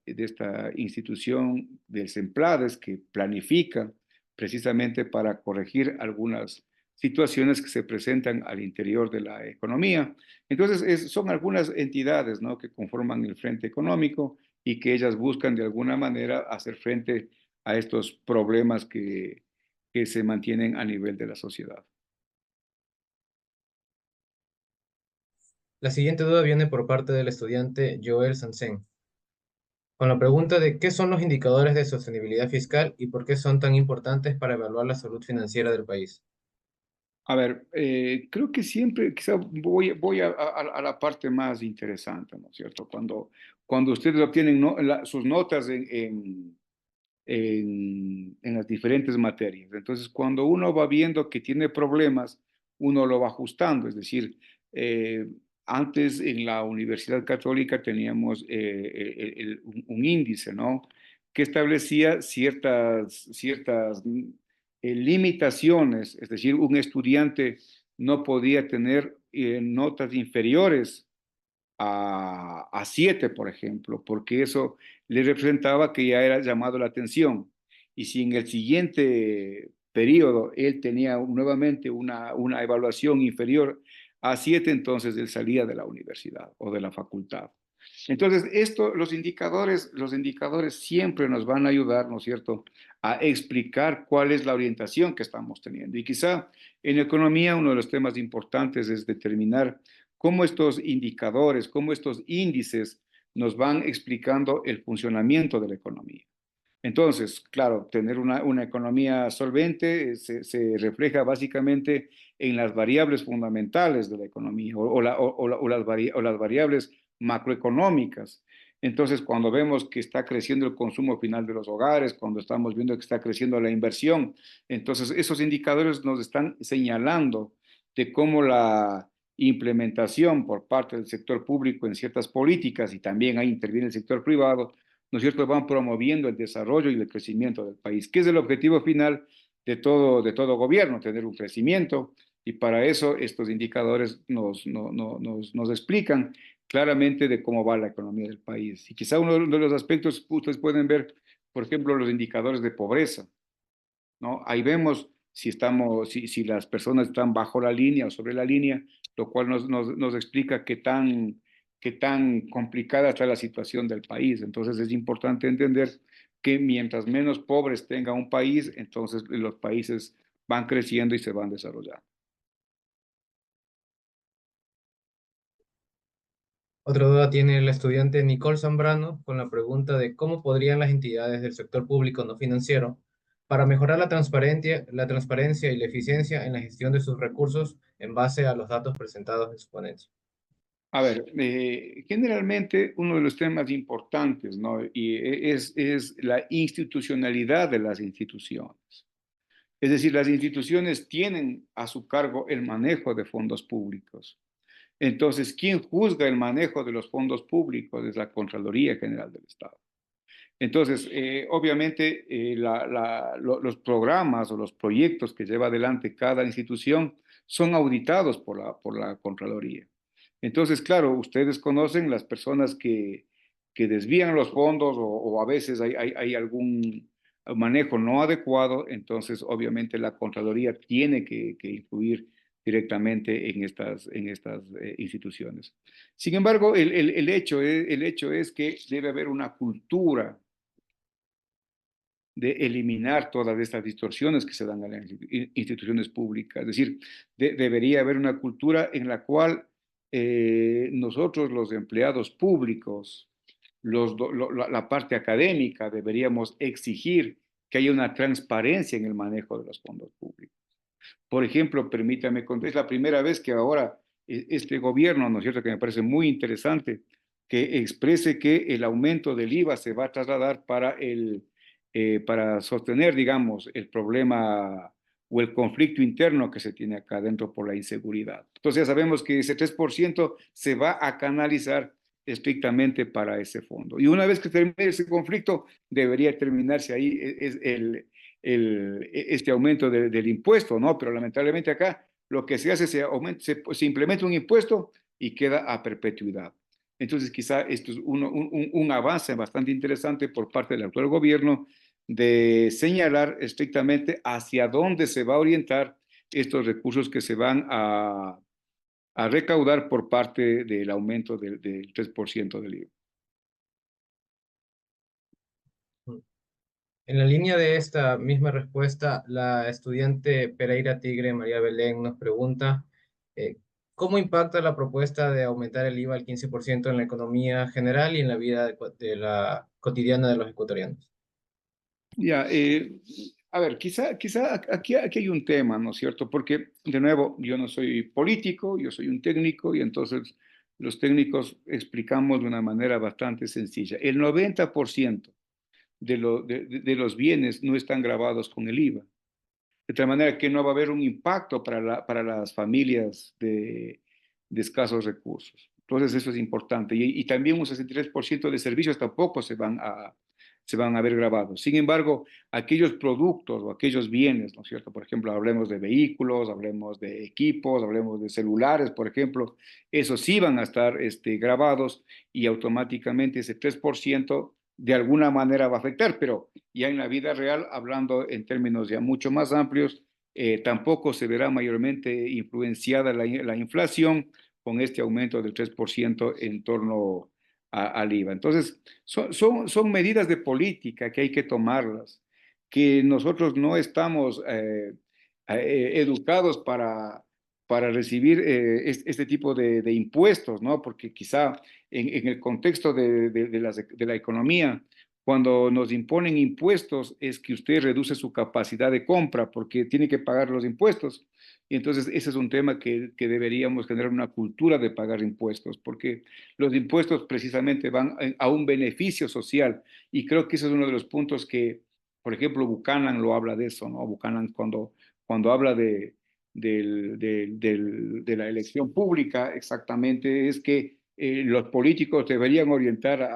institución del SEMPLADES que planifica precisamente para corregir algunas situaciones que se presentan al interior de la economía. Entonces, son algunas entidades, ¿no?, que conforman el frente económico y que ellas buscan de alguna manera hacer frente a estos problemas que se mantienen a nivel de la sociedad. La siguiente duda viene por parte del estudiante Joel Sansen, con la pregunta de ¿qué son los indicadores de sostenibilidad fiscal y por qué son tan importantes para evaluar la salud financiera del país? A ver, creo que siempre, quizá voy a la parte más interesante, ¿no es cierto? Cuando ustedes obtienen sus notas en las diferentes materias. Entonces, cuando uno va viendo que tiene problemas, uno lo va ajustando. Es decir, eh, antes en la Universidad Católica teníamos un índice, ¿no? Que establecía ciertas limitaciones. Es decir, un estudiante no podía tener notas inferiores a 7, por ejemplo, porque eso le representaba que ya era llamado la atención. Y si en el siguiente periodo él tenía nuevamente una evaluación inferior a 7, entonces él salía de la universidad o de la facultad. Entonces, los indicadores siempre nos van a ayudar, ¿no es cierto?, a explicar cuál es la orientación que estamos teniendo. Y quizá en economía uno de los temas importantes es determinar cómo estos indicadores, cómo estos índices nos van explicando el funcionamiento de la economía. Entonces, claro, tener una economía solvente se refleja básicamente en las variables fundamentales de la economía o las variables macroeconómicas. Entonces, cuando vemos que está creciendo el consumo final de los hogares, cuando estamos viendo que está creciendo la inversión, entonces esos indicadores nos están señalando de cómo la implementación por parte del sector público en ciertas políticas, y también ahí interviene el sector privado, ¿no es cierto?, van promoviendo el desarrollo y el crecimiento del país, que es el objetivo final de todo gobierno, tener un crecimiento, y para eso estos indicadores nos explican claramente de cómo va la economía del país. Y quizá uno de los aspectos que ustedes pueden ver, por ejemplo, los indicadores de pobreza, ¿no? Ahí vemos si las personas están bajo la línea o sobre la línea, lo cual nos explica qué tan complicada está la situación del país. Entonces es importante entender que mientras menos pobres tenga un país, entonces los países van creciendo y se van desarrollando. Otra duda tiene la estudiante Nicole Zambrano con la pregunta de cómo podrían las entidades del sector público no financiero para mejorar la transparencia y la eficiencia en la gestión de sus recursos en base a los datos presentados en su ponencia. A ver, generalmente uno de los temas importantes, ¿no?, y es la institucionalidad de las instituciones. Es decir, las instituciones tienen a su cargo el manejo de fondos públicos. Entonces, ¿quién juzga el manejo de los fondos públicos? Es la Contraloría General del Estado. Entonces, obviamente, los programas o los proyectos que lleva adelante cada institución son auditados por la Contraloría. Entonces, claro, ustedes conocen las personas que desvían los fondos o a veces hay algún manejo no adecuado, entonces obviamente la Contraloría tiene que influir directamente en estas instituciones. Sin embargo, el hecho es que debe haber una cultura de eliminar todas estas distorsiones que se dan a las instituciones públicas. Es decir, debería haber una cultura en la cual nosotros, los empleados públicos, la parte académica, deberíamos exigir que haya una transparencia en el manejo de los fondos públicos. Por ejemplo, permítame contar, es la primera vez que ahora este gobierno, ¿no es cierto?, que me parece muy interesante, que exprese que el aumento del IVA se va a trasladar para sostener, digamos, el problema o el conflicto interno que se tiene acá adentro por la inseguridad. Entonces ya sabemos que ese 3% se va a canalizar estrictamente para ese fondo. Y una vez que termine ese conflicto, debería terminarse ahí este aumento del impuesto, ¿no? Pero lamentablemente acá lo que se hace se implementa un impuesto y queda a perpetuidad. Entonces quizá esto es un avance bastante interesante por parte del actual gobierno de señalar estrictamente hacia dónde se va a orientar estos recursos que se van a recaudar por parte del aumento del 3% del IVA. En la línea de esta misma respuesta, la estudiante Pereira Tigre María Belén nos pregunta eh, ¿cómo impacta la propuesta de aumentar el IVA al 15% en la economía general y en la vida de la cotidiana de los ecuatorianos? Ya, A ver, quizá aquí hay un tema, ¿no es cierto? Porque, de nuevo, yo no soy político, yo soy un técnico y entonces los técnicos explicamos de una manera bastante sencilla. El 90% de los bienes no están grabados con el IVA. De tal manera que no va a haber un impacto para las familias de escasos recursos. Entonces, eso es importante. Y también un 63% de servicios tampoco se van a ver grabados. Sin embargo, aquellos productos o aquellos bienes, ¿no es cierto? Por ejemplo, hablemos de vehículos, hablemos de equipos, hablemos de celulares, por ejemplo, esos sí van a estar grabados y automáticamente ese 3% de alguna manera va a afectar, pero ya en la vida real, hablando en términos ya mucho más amplios, tampoco se verá mayormente influenciada la inflación con este aumento del 3% en torno al IVA. Entonces, son medidas de política que hay que tomarlas, que nosotros no estamos educados para recibir este tipo de impuestos, ¿no? Porque quizá en el contexto de la economía, cuando nos imponen impuestos es que usted reduce su capacidad de compra porque tiene que pagar los impuestos. Y entonces ese es un tema que deberíamos generar una cultura de pagar impuestos, porque los impuestos precisamente van a un beneficio social. Y creo que ese es uno de los puntos que, por ejemplo, Buchanan lo habla de eso, ¿no? Buchanan cuando habla de la elección pública, exactamente, es que los políticos deberían orientar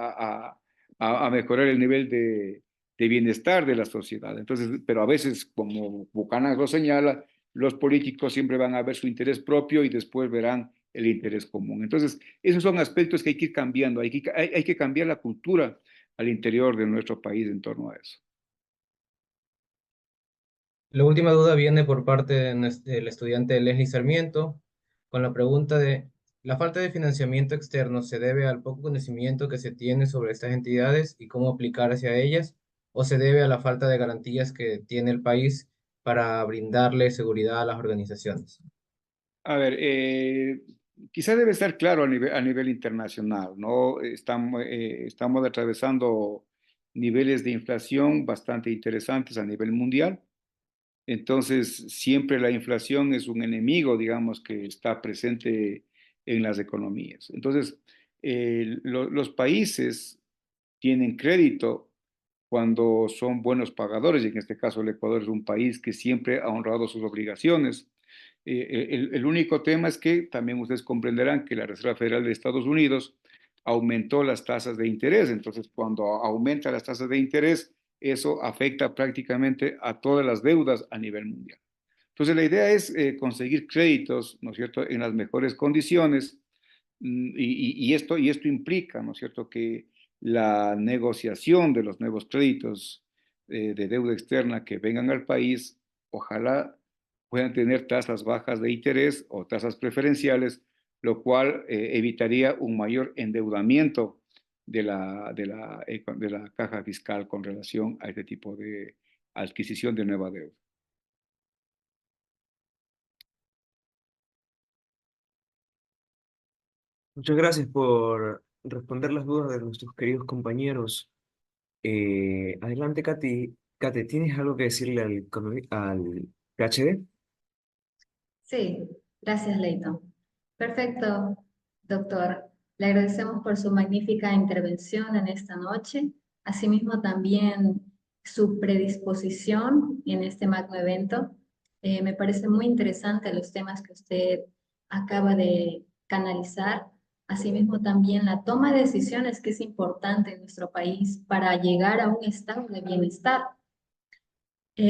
a mejorar el nivel de bienestar de la sociedad. Entonces, pero a veces, como Buchanan lo señala, los políticos siempre van a ver su interés propio y después verán el interés común. Entonces, esos son aspectos que hay que ir cambiando, hay que cambiar la cultura al interior de nuestro país en torno a eso. La última duda viene por parte del estudiante Leslie Sarmiento, con la pregunta de, ¿la falta de financiamiento externo se debe al poco conocimiento que se tiene sobre estas entidades y cómo aplicar hacia ellas, o se debe a la falta de garantías que tiene el país para brindarle seguridad a las organizaciones? A ver, quizá debe estar claro a nivel internacional, ¿no? Estamos atravesando niveles de inflación bastante interesantes a nivel mundial. Entonces, siempre la inflación es un enemigo, digamos, que está presente en las economías. Entonces, los países tienen crédito cuando son buenos pagadores, y en este caso el Ecuador es un país que siempre ha honrado sus obligaciones. El único tema es que también ustedes comprenderán que la Reserva Federal de Estados Unidos aumentó las tasas de interés. Entonces, cuando aumenta las tasas de interés, eso afecta prácticamente a todas las deudas a nivel mundial. Entonces, la idea es conseguir créditos, ¿no es cierto?, en las mejores condiciones, y esto implica, ¿no es cierto?, que la negociación de los nuevos créditos de deuda externa que vengan al país, ojalá puedan tener tasas bajas de interés o tasas preferenciales, lo cual evitaría un mayor endeudamiento de la caja fiscal con relación a este tipo de adquisición de nueva deuda. Muchas gracias por responder las dudas de nuestros queridos compañeros. Adelante, Katy. Katy, ¿tienes algo que decirle al PhD? Sí, gracias, Leighton. Perfecto, doctor. Le agradecemos por su magnífica intervención en esta noche, asimismo también su predisposición en este magno evento. Me parece muy interesante los temas que usted acaba de canalizar, asimismo también la toma de decisiones que es importante en nuestro país para llegar a un estado de bienestar.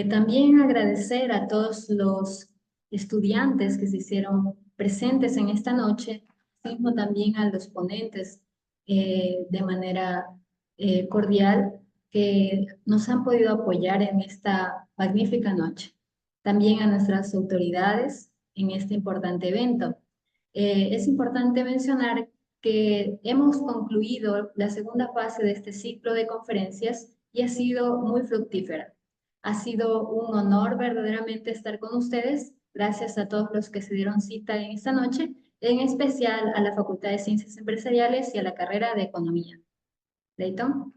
También agradecer a todos los estudiantes que se hicieron presentes en esta noche, mismo también a los ponentes de manera cordial que nos han podido apoyar en esta magnífica noche. También a nuestras autoridades en este importante evento. Es importante mencionar que hemos concluido la segunda fase de este ciclo de conferencias y ha sido muy fructífera. Ha sido un honor verdaderamente estar con ustedes. Gracias a todos los que se dieron cita en esta noche, en especial a la Facultad de Ciencias Empresariales y a la carrera de Economía. Leighton.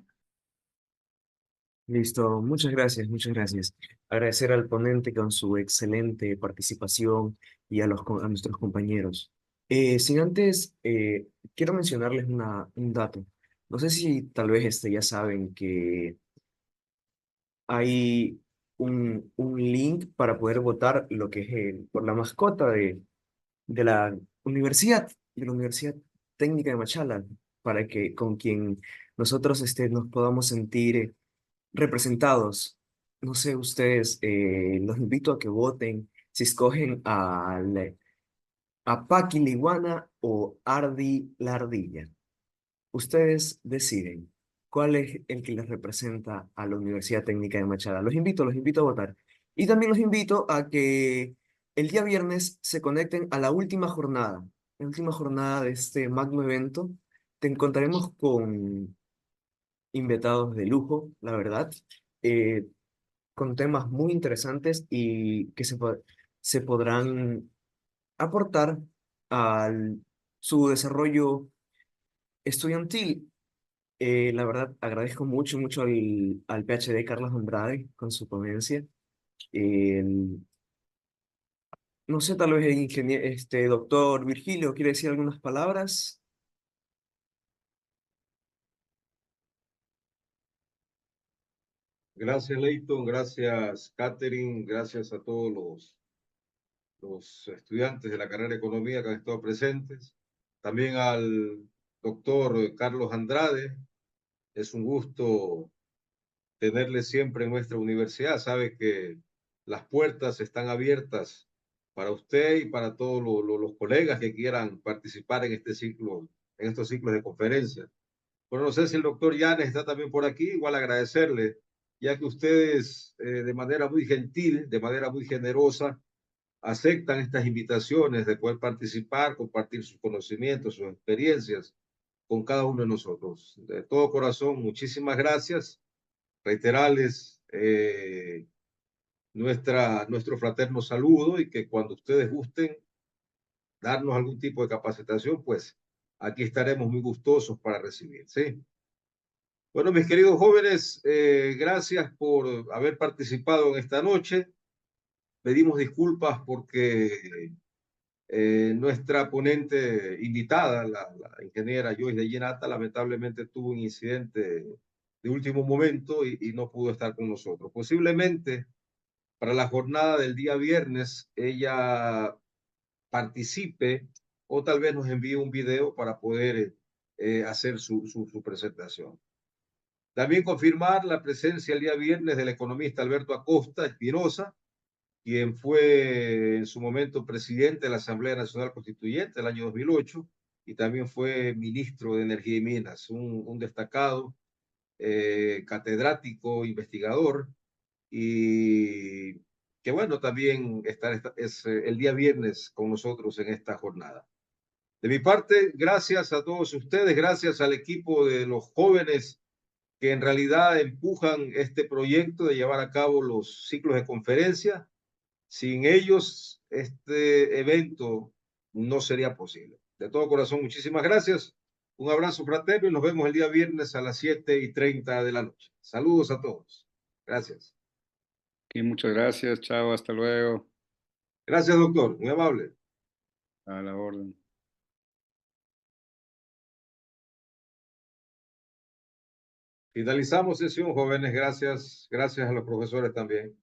Listo, muchas gracias, muchas gracias. Agradecer al ponente con su excelente participación y a nuestros compañeros. Sin antes, quiero mencionarles un dato. No sé si tal vez ya saben que hay un link para poder votar lo que es por la mascota de la universidad, de la Universidad Técnica de Machala, para que con quien nosotros nos podamos sentir representados. No sé, ustedes, los invito a que voten si escogen a Paqui la iguana o Ardi la ardilla. Ustedes deciden cuál es el que les representa a la Universidad Técnica de Machala. Los invito a votar. Y también los invito a que el día viernes se conecten a la última jornada de este magno evento. Te encontraremos con invitados de lujo, la verdad, eh, con temas muy interesantes y que se podrán aportar a su desarrollo estudiantil. La verdad, agradezco mucho, mucho al PhD Carlos Andrade con su ponencia. El- no sé, tal vez el ingeniero, doctor Virgilio, ¿quiere decir algunas palabras? Gracias, Leighton, gracias, Catherine, gracias a todos los estudiantes de la carrera de Economía que han estado presentes. También al doctor Carlos Andrade. Es un gusto tenerle siempre en nuestra universidad. Sabe que las puertas están abiertas para usted y para todos los colegas que quieran participar en este ciclo, en estos ciclos de conferencias. Bueno, no sé si el doctor Yanes está también por aquí, igual agradecerle, ya que ustedes de manera muy gentil, de manera muy generosa, aceptan estas invitaciones de poder participar, compartir sus conocimientos, sus experiencias con cada uno de nosotros. De todo corazón, muchísimas gracias. Reiterarles nuestro fraterno saludo y que cuando ustedes gusten darnos algún tipo de capacitación, pues aquí estaremos muy gustosos para recibir. ¿Sí? Bueno, mis queridos jóvenes, gracias por haber participado en esta noche. Pedimos disculpas porque nuestra ponente invitada, la ingeniera Joyce de Llenata, lamentablemente tuvo un incidente de último momento y no pudo estar con nosotros. Posiblemente para la jornada del día viernes ella participe o tal vez nos envíe un video para poder hacer su presentación. También confirmar la presencia el día viernes del economista Alberto Acosta Espinosa, quien fue en su momento presidente de la Asamblea Nacional Constituyente el año 2008 y también fue ministro de Energía y Minas, un destacado catedrático, investigador, y que bueno, también es el día viernes con nosotros en esta jornada. De mi parte, gracias a todos ustedes, gracias al equipo de los jóvenes que en realidad empujan este proyecto de llevar a cabo los ciclos de conferencia. Sin ellos, este evento no sería posible. De todo corazón, muchísimas gracias. Un abrazo fraterno y nos vemos el día viernes a las 7:30 de la noche. Saludos a todos. Gracias. Y muchas gracias, chao, hasta luego. Gracias, doctor. Muy amable. A la orden. Finalizamos sesión, jóvenes. Gracias. Gracias a los profesores también.